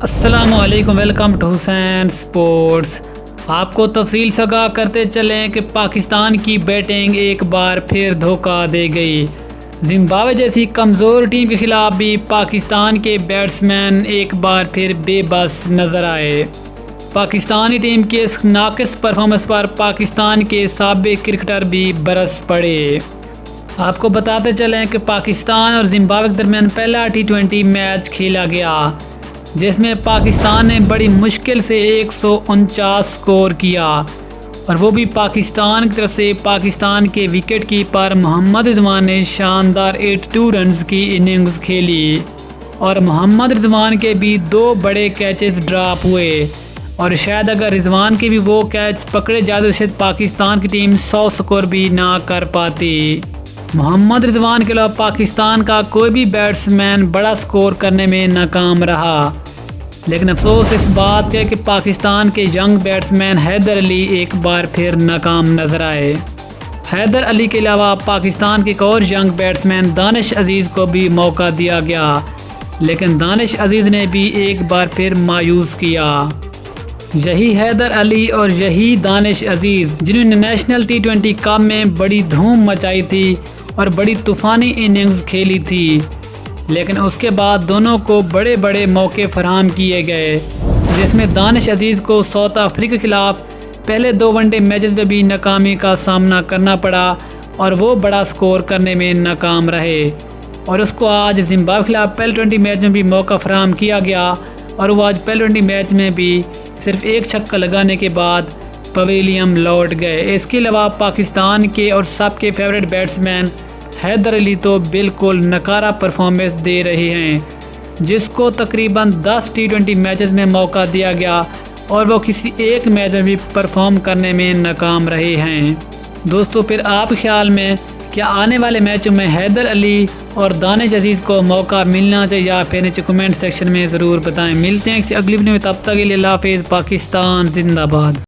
السلام علیکم، welcome to Hussain sports. آپ کو تفصیل سے آگاہ کرتے چلیں کہ پاکستان کی بیٹنگ ایک بار پھر دھوکہ دے گئی۔ زمبابوے جیسی کمزور ٹیم کے خلاف بھی پاکستان کے بیٹسمین ایک بار پھر بے بس نظر آئے۔ پاکستانی ٹیم کے اس ناقص پرفارمنس پر پاکستان کے سابق کرکٹر بھی برس پڑے۔ آپ کو بتاتے چلیں کہ پاکستان اور زمبابوے کے درمیان پہلا ٹی 20 میچ کھیلا گیا، جس میں پاکستان نے بڑی مشکل سے 149 سکور کیا، اور وہ بھی پاکستان کی طرف سے پاکستان کے وکٹ کیپر محمد رضوان نے شاندار 82 رنز کی اننگز کھیلی، اور محمد رضوان کے بھی 2 بڑے کیچز ڈراپ ہوئے، اور شاید اگر رضوان کے بھی وہ کیچ پکڑے جاتے تو شاید پاکستان کی ٹیم 100 سکور بھی نہ کر پاتی۔ محمد رضوان کے علاوہ پاکستان کا کوئی بھی بیٹسمین بڑا سکور کرنے میں ناکام رہا، لیکن افسوس اس بات کا کہ پاکستان کے ینگ بیٹسمین حیدر علی ایک بار پھر ناکام نظر آئے۔ حیدر علی کے علاوہ پاکستان کے ایک اور ینگ بیٹسمین دانش عزیز کو بھی موقع دیا گیا، لیکن دانش عزیز نے بھی ایک بار پھر مایوس کیا۔ یہی حیدر علی اور یہی دانش عزیز جنہوں نے نیشنل ٹی 20 کپ میں بڑی دھوم مچائی تھی اور بڑی طوفانی اننگز کھیلی تھی، لیکن اس کے بعد دونوں کو بڑے بڑے موقع فراہم کیے گئے، جس میں دانش عزیز کو ساؤتھ افریقہ کے خلاف پہلے 2 ون ڈے میچز میں بھی ناکامی کا سامنا کرنا پڑا، اور وہ بڑا سکور کرنے میں ناکام رہے، اور اس کو آج زمبابوے کے خلاف پہلے 20 میچ میں بھی موقع فراہم کیا گیا، اور وہ آج پہلے 20 میچ میں بھی صرف 1 چھکا لگانے کے بعد پویلین لوٹ گئے۔ اس کے علاوہ پاکستان کے اور سب کے فیورٹ بیٹسمین حیدر علی تو بالکل نکارا پرفارمنس دے رہے ہیں، جس کو تقریباً 10 ٹی 20 میچز میں موقع دیا گیا، اور وہ کسی ایک میچ میں بھی پرفارم کرنے میں ناکام رہے ہیں۔ دوستو، پھر آپ خیال میں کیا آنے والے میچوں میں حیدر علی اور دانش عزیز کو موقع ملنا چاہیے، یا پھر نیچے کمنٹ سیکشن میں ضرور بتائیں۔ ملتے ہیں اگلی ویڈیو میں، تب تک کے لیے اللہ حافظ۔ پاکستان زندہ باد۔